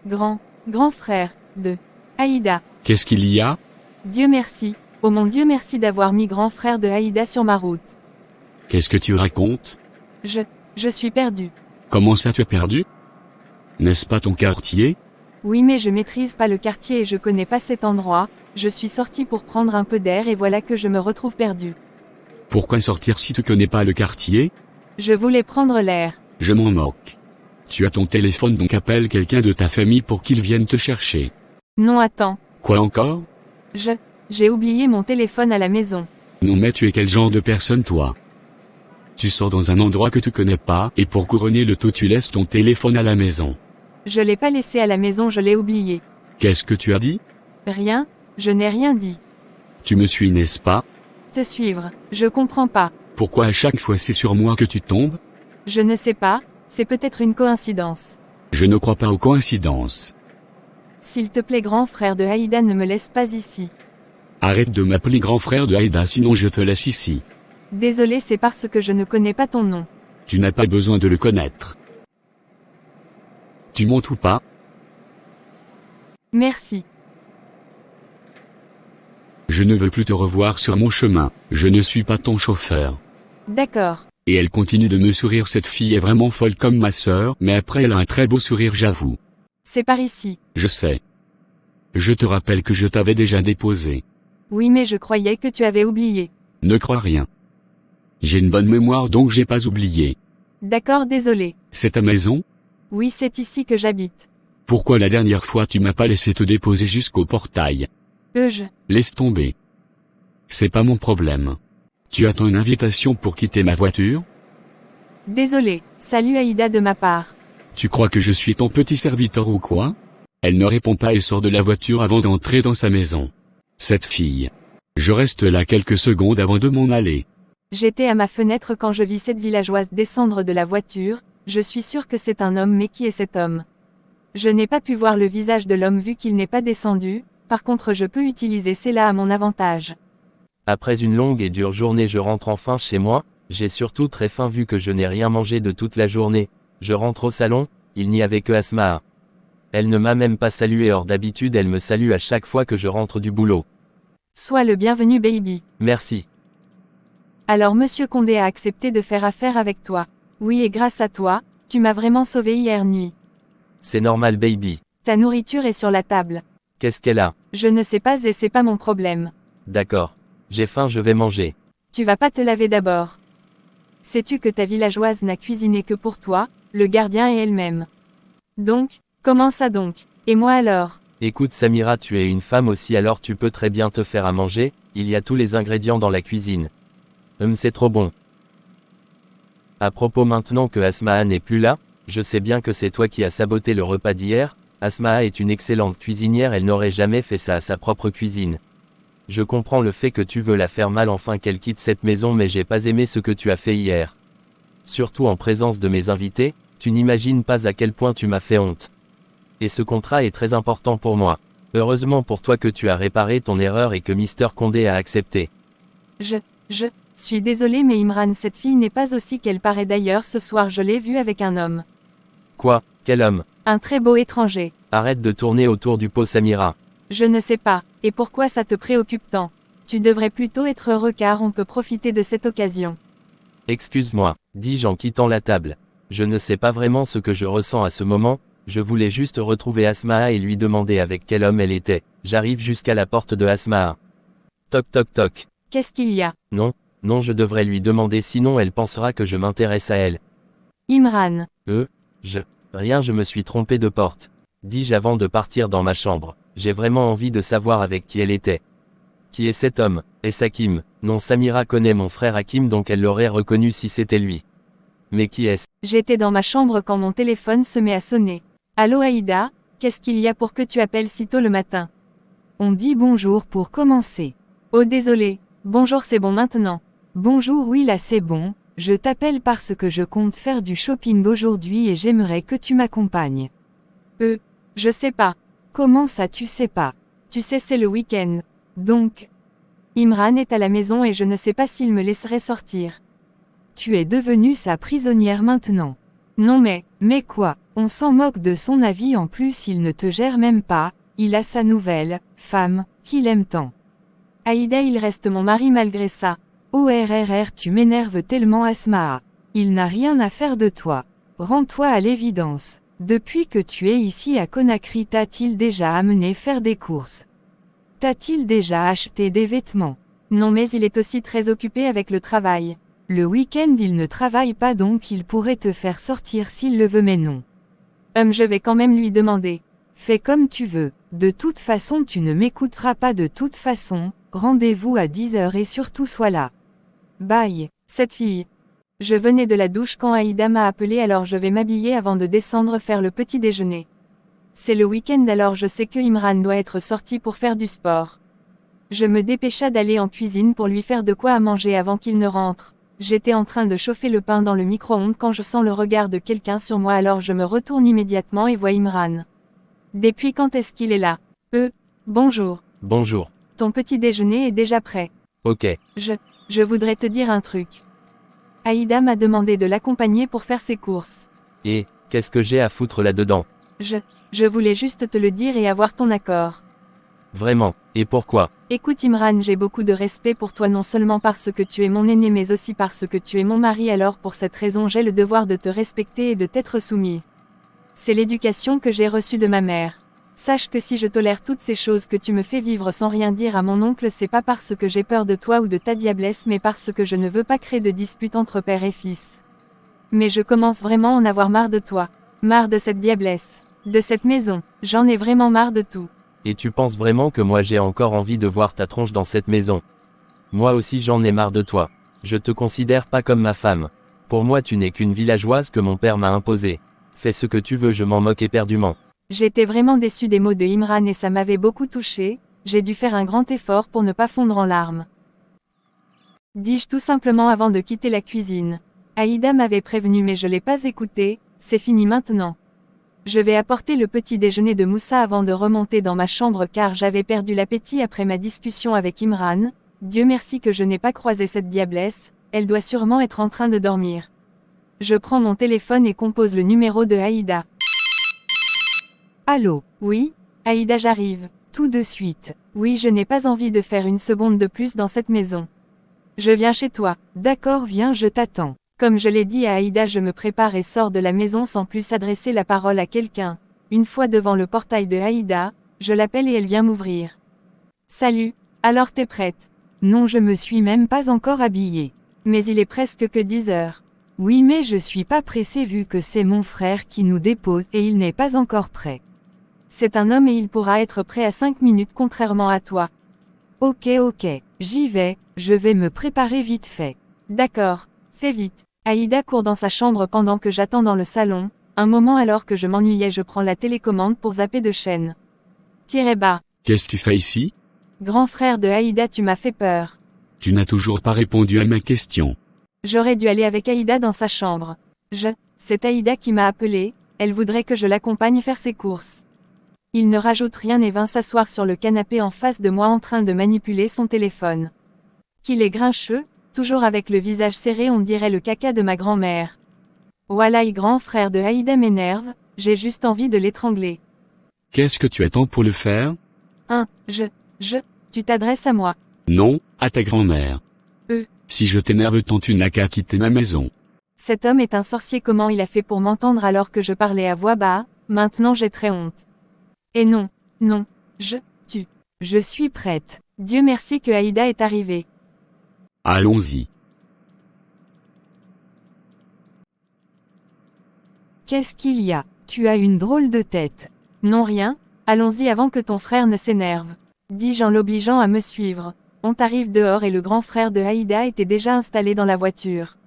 Grand frère, de Aïda. Qu'est-ce qu'il y a? Dieu merci, oh mon Dieu merci d'avoir mis grand frère de Aïda sur ma route. Qu'est-ce que tu racontes? Je suis perdu. Comment ça tu es perdu? N'est-ce pas ton quartier? Oui mais je maîtrise pas le quartier et je connais pas cet endroit, je suis sorti pour prendre un peu d'air et voilà que je me retrouve perdu. Pourquoi sortir si tu connais pas le quartier? Je voulais prendre l'air. Je m'en moque. Tu as ton téléphone donc appelle quelqu'un de ta famille pour qu'il vienne te chercher. Non attends. Quoi encore? J'ai oublié mon téléphone à la maison. Non mais tu es quel genre de personne toi? Tu sors dans un endroit que tu connais pas et pour couronner le tout tu laisses ton téléphone à la maison. Je l'ai pas laissé à la maison je l'ai oublié. Qu'est-ce que tu as dit? Rien, je n'ai rien dit. Tu me suis n'est-ce pas? Te suivre, je comprends pas. Pourquoi à chaque fois c'est sur moi que tu tombes? Je ne sais pas, c'est peut-être une coïncidence. Je ne crois pas aux coïncidences. S'il te plaît grand frère de Haïda ne me laisse pas ici. Arrête de m'appeler grand frère de Haïda sinon je te laisse ici. Désolé c'est parce que je ne connais pas ton nom. Tu n'as pas besoin de le connaître. Tu montes ou pas? Merci. Je ne veux plus te revoir sur mon chemin, je ne suis pas ton chauffeur. D'accord. Et elle continue de me sourire, cette fille est vraiment folle comme ma sœur, mais après elle a un très beau sourire j'avoue. C'est par ici. Je sais. Je te rappelle que je t'avais déjà déposé. Oui mais je croyais que tu avais oublié. Ne crois rien. J'ai une bonne mémoire donc j'ai pas oublié. D'accord désolé. C'est ta maison? Oui c'est ici que j'habite. Pourquoi la dernière fois tu m'as pas laissé te déposer jusqu'au portail? Laisse tomber. C'est pas mon problème. Tu attends une invitation pour quitter ma voiture? Désolé, salut Aïda de ma part. Tu crois que je suis ton petit serviteur ou quoi? Elle ne répond pas et sort de la voiture avant d'entrer dans sa maison. Cette fille. Je reste là quelques secondes avant de m'en aller. J'étais à ma fenêtre quand je vis cette villageoise descendre de la voiture, je suis sûre que c'est un homme, mais qui est cet homme? Je n'ai pas pu voir le visage de l'homme vu qu'il n'est pas descendu, par contre je peux utiliser cela à mon avantage. Après une longue et dure journée je rentre enfin chez moi, j'ai surtout très faim vu que je n'ai rien mangé de toute la journée. Je rentre au salon, il n'y avait que Asmaa. Elle ne m'a même pas salué, or d'habitude elle me salue à chaque fois que je rentre du boulot. Sois le bienvenu baby. Merci. Alors Monsieur Condé a accepté de faire affaire avec toi. Oui, et grâce à toi, tu m'as vraiment sauvé hier nuit. C'est normal baby. Ta nourriture est sur la table. Qu'est-ce qu'elle a? Je ne sais pas et c'est pas mon problème. D'accord. J'ai faim, je vais manger. Tu vas pas te laver d'abord? Sais-tu que ta villageoise n'a cuisiné que pour toi, le gardien et elle-même? Donc, comment ça donc? Et moi alors? Écoute Samira, tu es une femme aussi, alors tu peux très bien te faire à manger, il y a tous les ingrédients dans la cuisine. C'est trop bon. À propos, maintenant que Asmaa n'est plus là, je sais bien que c'est toi qui as saboté le repas d'hier. Asmaa est une excellente cuisinière, elle n'aurait jamais fait ça à sa propre cuisine. Je comprends le fait que tu veux la faire mal enfin qu'elle quitte cette maison, mais j'ai pas aimé ce que tu as fait hier. Surtout en présence de mes invités, tu n'imagines pas à quel point tu m'as fait honte. Et ce contrat est très important pour moi. Heureusement pour toi que tu as réparé ton erreur et que Mr. Condé a accepté. Je suis désolée mais Imran, cette fille n'est pas aussi qu'elle paraît, d'ailleurs ce soir je l'ai vue avec un homme. Quoi? Quel homme? Un très beau étranger. Arrête de tourner autour du pot Samira. Je ne sais pas, et pourquoi ça te préoccupe tant? Tu devrais plutôt être heureux car on peut profiter de cette occasion. Excuse-moi, dis-je en quittant la table. Je ne sais pas vraiment ce que je ressens à ce moment, je voulais juste retrouver Asmaa et lui demander avec quel homme elle était. J'arrive jusqu'à la porte de Asmaa. Toc toc toc. Qu'est-ce qu'il y a? Non, je devrais lui demander sinon elle pensera que je m'intéresse à elle. Imran. Rien, je me suis trompé de porte. Dis-je avant de partir dans ma chambre. J'ai vraiment envie de savoir avec qui elle était. Qui est cet homme? Est-ce Hakim? Non, Samira connaît mon frère Hakim, donc elle l'aurait reconnu si c'était lui. Mais qui est-ce? J'étais dans ma chambre quand mon téléphone se met à sonner. Allô Aïda, qu'est-ce qu'il y a pour que tu appelles si tôt le matin? On dit bonjour pour commencer. Oh désolé, bonjour, c'est bon maintenant. Bonjour, oui là c'est bon, je t'appelle parce que je compte faire du shopping aujourd'hui et j'aimerais que tu m'accompagnes. Je sais pas. Comment ça tu sais pas? Tu sais c'est le week-end. Donc, Imran est à la maison et je ne sais pas s'il me laisserait sortir. Tu es devenue sa prisonnière maintenant. Non Mais quoi, on s'en moque de son avis, en plus il ne te gère même pas, il a sa nouvelle femme, qu'il aime tant. Aïda, il reste mon mari malgré ça. ORRR, tu m'énerves tellement Asmaa. Il n'a rien à faire de toi. Rends-toi à l'évidence. Depuis que tu es ici à Conakry, t'a-t-il déjà amené faire des courses? T'a-t-il déjà acheté des vêtements? Non, mais il est aussi très occupé avec le travail. Le week-end il ne travaille pas, donc il pourrait te faire sortir s'il le veut, mais non. Je vais quand même lui demander. Fais comme tu veux. De toute façon tu ne m'écouteras pas de toute façon. Rendez-vous à 10h et surtout sois là. Bye, cette fille. Je venais de la douche quand Aïda m'a appelé, alors je vais m'habiller avant de descendre faire le petit déjeuner. C'est le week-end, alors je sais que Imran doit être sorti pour faire du sport. Je me dépêcha d'aller en cuisine pour lui faire de quoi à manger avant qu'il ne rentre. J'étais en train de chauffer le pain dans le micro-ondes quand je sens le regard de quelqu'un sur moi, alors je me retourne immédiatement et vois Imran. Depuis quand est-ce qu'il est là? Bonjour. Bonjour. Ton petit déjeuner est déjà prêt. Ok. Je voudrais te dire un truc. Aïda m'a demandé de l'accompagner pour faire ses courses. Et, qu'est-ce que j'ai à foutre là-dedans? Je voulais juste te le dire et avoir ton accord. Vraiment, et pourquoi? Écoute Imran, j'ai beaucoup de respect pour toi, non seulement parce que tu es mon aîné mais aussi parce que tu es mon mari, alors pour cette raison j'ai le devoir de te respecter et de t'être soumise. C'est l'éducation que j'ai reçue de ma mère. Sache que si je tolère toutes ces choses que tu me fais vivre sans rien dire à mon oncle, c'est pas parce que j'ai peur de toi ou de ta diablesse, mais parce que je ne veux pas créer de dispute entre père et fils. Mais je commence vraiment à en avoir marre de toi. Marre de cette diablesse. De cette maison. J'en ai vraiment marre de tout. Et tu penses vraiment que moi j'ai encore envie de voir ta tronche dans cette maison? Moi aussi j'en ai marre de toi. Je te considère pas comme ma femme. Pour moi tu n'es qu'une villageoise que mon père m'a imposée. Fais ce que tu veux, je m'en moque éperdument. J'étais vraiment déçue des mots de Imran et ça m'avait beaucoup touchée. j'ai dû faire un grand effort pour ne pas fondre en larmes. Dis-je tout simplement avant de quitter la cuisine. Aïda m'avait prévenu mais je l'ai pas écouté, c'est fini maintenant. Je vais apporter le petit déjeuner de Moussa avant de remonter dans ma chambre car j'avais perdu l'appétit après ma discussion avec Imran. Dieu merci que je n'ai pas croisé cette diablesse, elle doit sûrement être en train de dormir. Je prends mon téléphone et compose le numéro de Aïda. Allô? Oui, Aïda j'arrive. Tout de suite. Oui je n'ai pas envie de faire une seconde de plus dans cette maison. Je viens chez toi. D'accord viens je t'attends. Comme je l'ai dit à Aïda je me prépare et sors de la maison sans plus adresser la parole à quelqu'un. Une fois devant le portail de Aïda, je l'appelle et elle vient m'ouvrir. Salut, alors t'es prête? Non je me suis même pas encore habillée. Mais il est presque que 10 heures. Oui mais je suis pas pressée vu que c'est mon frère qui nous dépose et il n'est pas encore prêt. C'est un homme et il pourra être prêt à 5 minutes contrairement à toi. Ok, j'y vais, je vais me préparer vite fait. D'accord, fais vite. Aïda court dans sa chambre pendant que j'attends dans le salon, un moment alors que je m'ennuyais je prends la télécommande pour zapper de chaîne. Bas. Qu'est-ce que tu fais ici? Grand frère de Aïda tu m'as fait peur. Tu n'as toujours pas répondu à ma question. J'aurais dû aller avec Aïda dans sa chambre. C'est Aïda qui m'a appelé, elle voudrait que je l'accompagne faire ses courses. Il ne rajoute rien et vint s'asseoir sur le canapé en face de moi en train de manipuler son téléphone. Qu'il est grincheux, toujours avec le visage serré on dirait le caca de ma grand-mère. Wallah grand frère de Aïda m'énerve, j'ai juste envie de l'étrangler. Qu'est-ce que tu attends pour le faire? Tu t'adresses à moi. Non, à ta grand-mère. Euh. Si je t'énerve tant tu n'as qu'à quitter ma maison. Cet homme est un sorcier comment il a fait pour m'entendre alors que je parlais à voix bas, maintenant j'ai très honte. Et non, je suis prête. Dieu merci que Aïda est arrivée. Allons-y. Qu'est-ce qu'il y a? Tu as une drôle de tête. Non rien, allons-y avant que ton frère ne s'énerve. Dis-je en l'obligeant à me suivre. On arrive dehors et le grand frère de Aïda était déjà installé dans la voiture.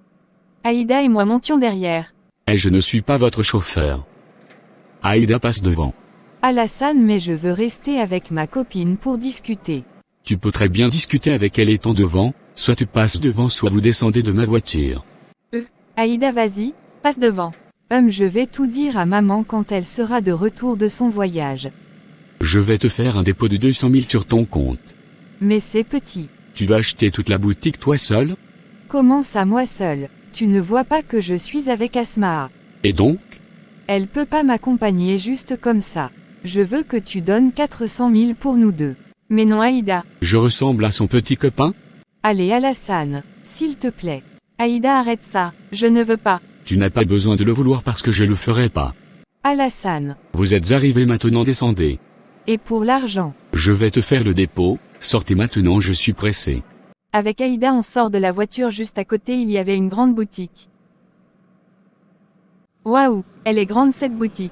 Aïda et moi montions derrière. Et je ne suis pas votre chauffeur. Aïda passe devant. Alassane mais je veux rester avec ma copine pour discuter. Tu peux très bien discuter avec elle étant devant, soit tu passes devant soit vous descendez de ma voiture. Aïda vas-y, passe devant. Je vais tout dire à maman quand elle sera de retour de son voyage. Je vais te faire un dépôt de 200 000 sur ton compte. Mais c'est petit. Tu vas acheter toute la boutique toi seul? Comment ça moi seul? Tu ne vois pas que je suis avec Asma. Et donc? Elle peut pas m'accompagner juste comme ça. Je veux que tu donnes 400 000 pour nous deux. Mais non Aïda. Je ressemble à son petit copain? Allez Alassane, s'il te plaît. Aïda arrête ça, je ne veux pas. Tu n'as pas besoin de le vouloir parce que je le ferai pas. Alassane. Vous êtes arrivé maintenant descendez. Et pour l'argent? Je vais te faire le dépôt, sortez maintenant je suis pressé. Avec Aïda on sort de la voiture juste à côté il y avait une grande boutique. Waouh, elle est grande cette boutique.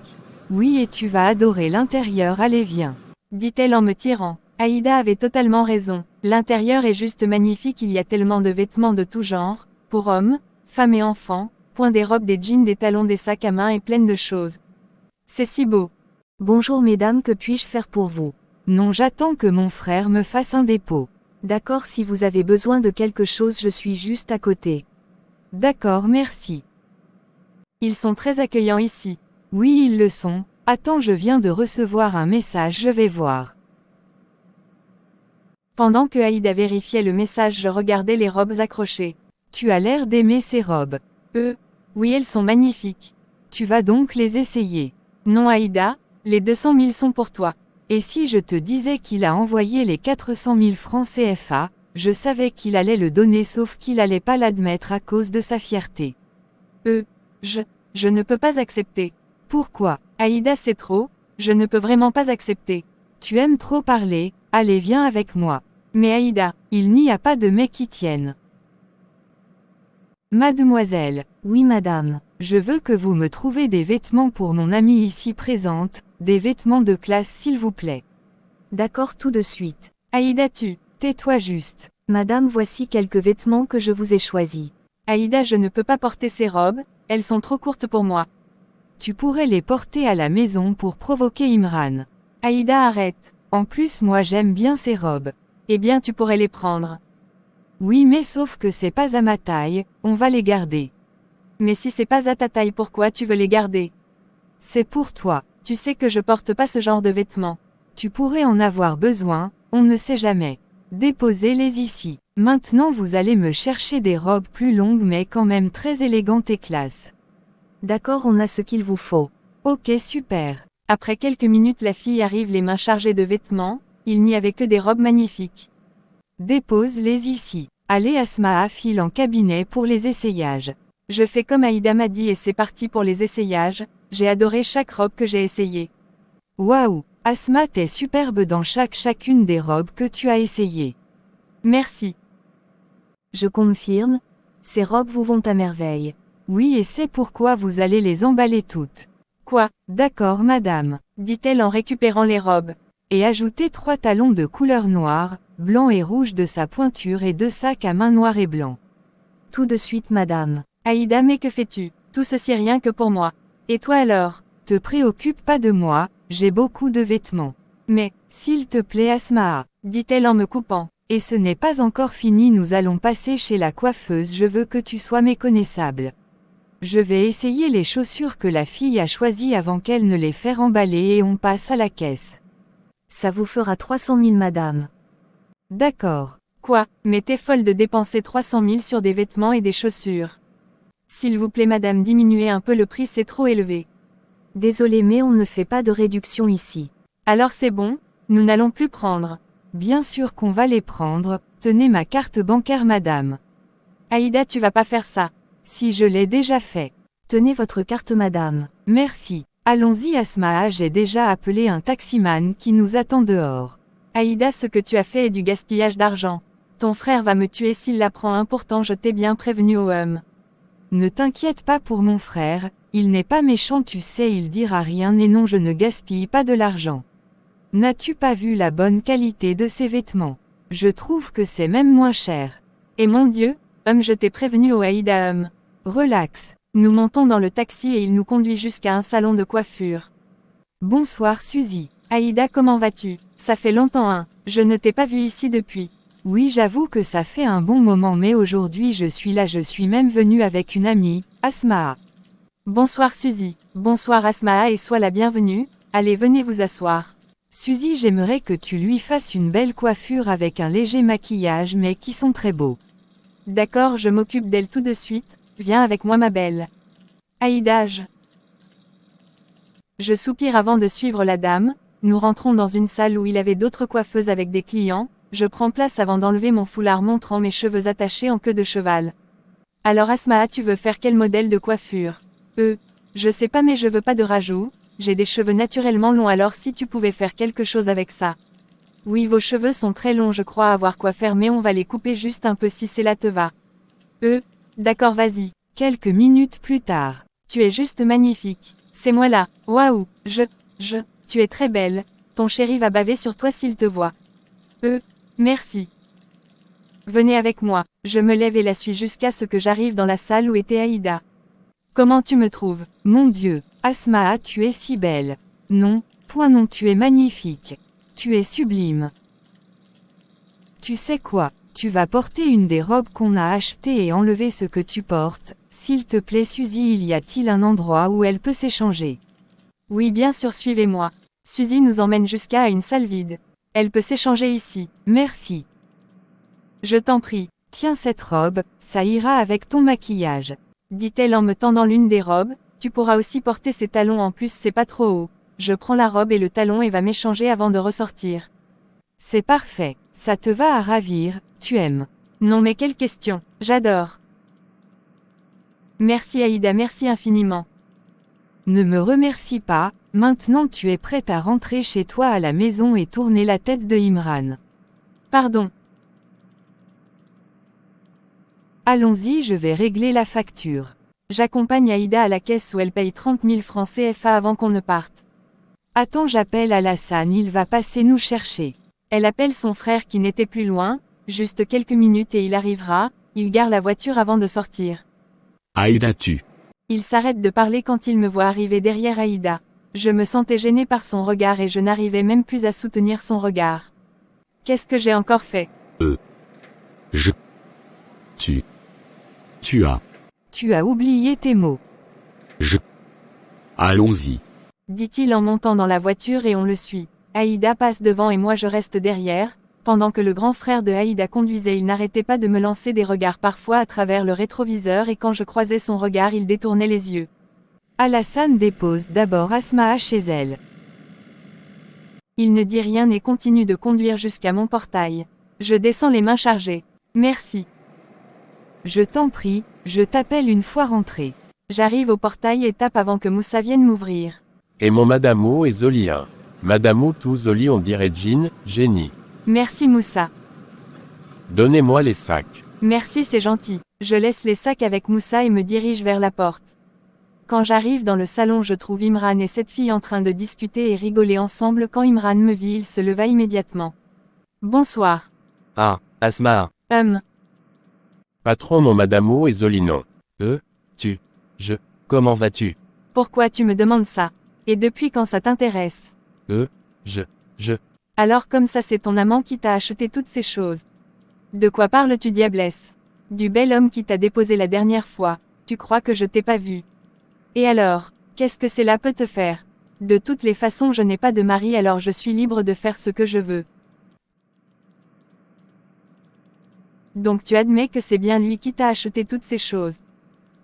Oui et tu vas adorer l'intérieur allez viens. Dit-elle en me tirant. Aïda avait totalement raison, l'intérieur est juste magnifique il y a tellement de vêtements de tout genre, pour hommes, femmes et enfants, point des robes des jeans des talons des sacs à main et plein de choses. C'est si beau. Bonjour mesdames que puis-je faire pour vous? Non j'attends que mon frère me fasse un dépôt. D'accord si vous avez besoin de quelque chose je suis juste à côté. D'accord merci. Ils sont très accueillants ici. Oui ils le sont, attends je viens de recevoir un message je vais voir. Pendant que Aïda vérifiait le message je regardais les robes accrochées. Tu as l'air d'aimer ces robes. Oui elles sont magnifiques. Tu vas donc les essayer. Non Aïda, les 200 000 sont pour toi. Et si je te disais qu'il a envoyé les 400 000 francs CFA, je savais qu'il allait le donner sauf qu'il allait pas l'admettre à cause de sa fierté. Je ne peux pas accepter. Pourquoi? Aïda c'est trop, je ne peux vraiment pas accepter. Tu aimes trop parler, allez viens avec moi. Mais Aïda, il n'y a pas de mec qui tienne. Mademoiselle. Oui madame. Je veux que vous me trouvez des vêtements pour mon amie ici présente, des vêtements de classe s'il vous plaît. D'accord tout de suite. Aïda tais-toi juste. Madame voici quelques vêtements que je vous ai choisis. Aïda je ne peux pas porter ces robes, elles sont trop courtes pour moi. Tu pourrais les porter à la maison pour provoquer Imran. Aïda arrête. En plus moi j'aime bien ces robes. Eh bien tu pourrais les prendre. Oui mais sauf que c'est pas à ma taille, on va les garder. Mais si c'est pas à ta taille, pourquoi tu veux les garder? C'est pour toi. Tu sais que je porte pas ce genre de vêtements. Tu pourrais en avoir besoin, on ne sait jamais. Déposez-les ici. Maintenant vous allez me chercher des robes plus longues mais quand même très élégantes et classe. D'accord, on a ce qu'il vous faut. Ok super. Après quelques minutes la fille arrive les mains chargées de vêtements, il n'y avait que des robes magnifiques. Dépose-les ici. Allez Asmaa file en cabinet pour les essayages. Je fais comme Aïda m'a dit et c'est parti pour les essayages, j'ai adoré chaque robe que j'ai essayée. Waouh, Asma t'es superbe dans chacune des robes que tu as essayées. Merci. Je confirme, ces robes vous vont à merveille. Oui et c'est pourquoi vous allez les emballer toutes. Quoi? D'accord madame, dit-elle en récupérant les robes. Et ajoutez 3 talons de couleur noire, blanc et rouge de sa pointure et 2 sacs à main noir et blanc. Tout de suite madame. Aïda, mais que fais-tu? Tout ceci rien que pour moi. Et toi alors? Te préoccupe pas de moi, j'ai beaucoup de vêtements. Mais, s'il te plaît Asmaa, dit-elle en me coupant. Et ce n'est pas encore fini, nous allons passer chez la coiffeuse, je veux que tu sois méconnaissable. Je vais essayer les chaussures que la fille a choisies avant qu'elle ne les fasse emballer et on passe à la caisse. Ça vous fera 300 000 madame. D'accord. Quoi? Mais t'es folle de dépenser 300 000 sur des vêtements et des chaussures. S'il vous plaît madame, diminuez un peu le prix, c'est trop élevé. Désolé mais on ne fait pas de réduction ici. Alors c'est bon, nous n'allons plus prendre. Bien sûr qu'on va les prendre, tenez ma carte bancaire madame. Aïda, tu vas pas faire ça. Si je l'ai déjà fait. Tenez votre carte madame. Merci. Allons-y Asmaa, j'ai déjà appelé un taximan qui nous attend dehors. Aïda, ce que tu as fait est du gaspillage d'argent. Ton frère va me tuer s'il l'apprend, hein, pourtant je t'ai bien prévenu au Ne t'inquiète pas pour mon frère, il n'est pas méchant tu sais, il dira rien et non je ne gaspille pas de l'argent. N'as-tu pas vu la bonne qualité de ses vêtements? Je trouve que c'est même moins cher. Et mon Dieu, je t'ai prévenu au Aïda Relax. Nous montons dans le taxi et il nous conduit jusqu'à un salon de coiffure. Bonsoir Suzy. Aïda, comment vas-tu? Ça fait longtemps hein, je ne t'ai pas vu ici depuis. Oui j'avoue que ça fait un bon moment mais aujourd'hui je suis là, je suis même venue avec une amie, Asmaa. Bonsoir Suzy. Bonsoir Asmaa et sois la bienvenue, allez venez vous asseoir. Suzy, j'aimerais que tu lui fasses une belle coiffure avec un léger maquillage mais qui sont très beaux. D'accord, je m'occupe d'elle tout de suite, viens avec moi ma belle. Aïda, je soupire avant de suivre la dame, nous rentrons dans une salle où il y avait d'autres coiffeuses avec des clients, je prends place avant d'enlever mon foulard montrant mes cheveux attachés en queue de cheval. Alors Asmaa, tu veux faire quel modèle de coiffure? Je sais pas mais je veux pas de rajout, j'ai des cheveux naturellement longs alors si tu pouvais faire quelque chose avec ça. Oui vos cheveux sont très longs, je crois avoir quoi faire mais on va les couper juste un peu si cela te va. D'accord vas-y. Quelques minutes plus tard. Tu es juste magnifique. C'est moi là. Waouh, tu es très belle. Ton chéri va baver sur toi s'il te voit. Merci. Venez avec moi. Je me lève et la suis jusqu'à ce que j'arrive dans la salle où était Aïda. Comment tu me trouves? Mon Dieu, Asmaa, tu es si belle. Non, point non, tu es magnifique. Tu es sublime. Tu sais quoi? Tu vas porter une des robes qu'on a achetées et enlever ce que tu portes. S'il te plaît Suzy, y a-t-il un endroit où elle peut s'échanger? Oui bien sûr, suivez-moi. Suzy nous emmène jusqu'à une salle vide. Elle peut s'échanger ici. Merci. Je t'en prie. Tiens cette robe, ça ira avec ton maquillage. Dit-elle en me tendant l'une des robes, tu pourras aussi porter ces talons en plus c'est pas trop haut. Je prends la robe et le talon et va m'échanger avant de ressortir. C'est parfait, ça te va à ravir, tu aimes. Non mais quelle question, j'adore. Merci Aïda, merci infiniment. Ne me remercie pas, maintenant tu es prête à rentrer chez toi à la maison et tourner la tête de Imran. Pardon. Allons-y, je vais régler la facture. J'accompagne Aïda à la caisse où elle paye 30 000 francs CFA avant qu'on ne parte. Attends, j'appelle Alassane, il va passer nous chercher. Elle appelle son frère qui n'était plus loin, juste quelques minutes et il arrivera, il gare la voiture avant de sortir. Aïda tue. Il s'arrête de parler quand il me voit arriver derrière Aïda. Je me sentais gênée par son regard et je n'arrivais même plus à soutenir son regard. Qu'est-ce que j'ai encore fait? Tu as. Tu as oublié tes mots. Allons-y. Dit-il en montant dans la voiture et on le suit. Aïda passe devant et moi je reste derrière. Pendant que le grand frère de Aïda conduisait, il n'arrêtait pas de me lancer des regards parfois à travers le rétroviseur et quand je croisais son regard il détournait les yeux. Alassane dépose d'abord Asmaa chez elle. Il ne dit rien et continue de conduire jusqu'à mon portail. Je descends les mains chargées. Merci. Je t'en prie, je t'appelle une fois rentré. J'arrive au portail et tape avant que Moussa vienne m'ouvrir. Et mon Madamou et Zoli 1. Madamou tout Zoli on dirait Jean, génie. Merci Moussa. Donnez-moi les sacs. Merci, c'est gentil. Je laisse les sacs avec Moussa et me dirige vers la porte. Quand j'arrive dans le salon, je trouve Imran et cette fille en train de discuter et rigoler ensemble. Quand Imran me vit, il se leva immédiatement. Bonsoir. Ah, Asmaa. Patron mon Madamou et Zoli non. Comment vas-tu? Pourquoi tu me demandes ça? Et depuis quand ça t'intéresse? Alors comme ça c'est ton amant qui t'a acheté toutes ces choses. De quoi parles-tu, diablesse? Du bel homme qui t'a déposé la dernière fois. Tu crois que je t'ai pas vu? Et alors, qu'est-ce que cela peut te faire? De toutes les façons je n'ai pas de mari, alors je suis libre de faire ce que je veux. Donc tu admets que c'est bien lui qui t'a acheté toutes ces choses.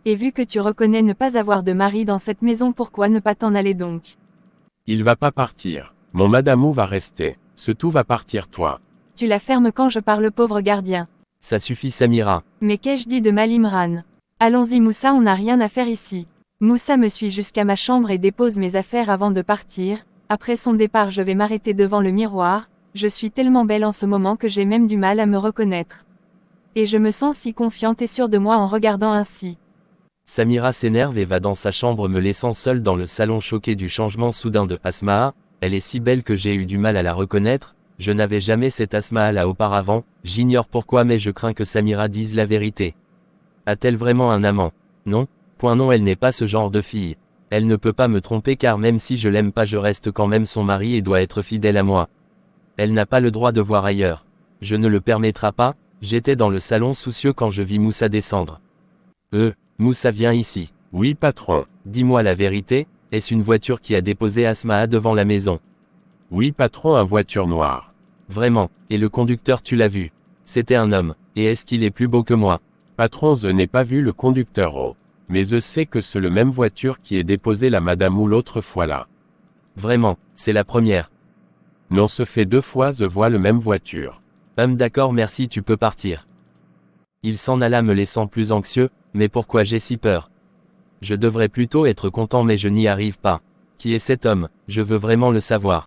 Et vu que tu reconnais ne pas avoir de mari dans cette maison, pourquoi ne pas t'en aller donc? Il va pas partir. Mon Madamou va rester. Ce tout va partir toi. Tu la fermes quand je parle, pauvre gardien. Ça suffit Samira. Mais qu'ai-je dit de mal, Imran? Allons-y Moussa, on n'a rien à faire ici. Moussa me suit jusqu'à ma chambre et dépose mes affaires avant de partir. Après son départ, je vais m'arrêter devant le miroir. Je suis tellement belle en ce moment que j'ai même du mal à me reconnaître. Et je me sens si confiante et sûre de moi en regardant ainsi. Samira s'énerve et va dans sa chambre, me laissant seule dans le salon, choquée du changement soudain de Asmaa. Elle est si belle que j'ai eu du mal à la reconnaître. Je n'avais jamais cette Asmaa là auparavant. J'ignore pourquoi, mais je crains que Samira dise la vérité. A-t-elle vraiment un amant? Non. Non, elle n'est pas ce genre de fille. Elle ne peut pas me tromper, car même si je l'aime pas, je reste quand même son mari et doit être fidèle à moi. Elle n'a pas le droit de voir ailleurs. Je ne le permettrai pas. J'étais dans le salon soucieux quand je vis Moussa descendre. Moussa, viens ici. Oui patron. Dis-moi la vérité, est-ce une voiture qui a déposé Asmaa devant la maison? Oui patron, un voiture noire. Vraiment, et le conducteur, tu l'as vu? C'était un homme, et est-ce qu'il est plus beau que moi? Patron, je n'ai pas vu le conducteur mais je sais que c'est le même voiture qui est déposé la Madamou l'autre fois là. Vraiment, c'est la première. Non, se fait 2 fois je vois le même voiture. D'accord, merci, tu peux partir. Il s'en alla, me laissant plus anxieux. Mais pourquoi j'ai si peur? Je devrais plutôt être content, mais je n'y arrive pas. Qui est cet homme? Je veux vraiment le savoir.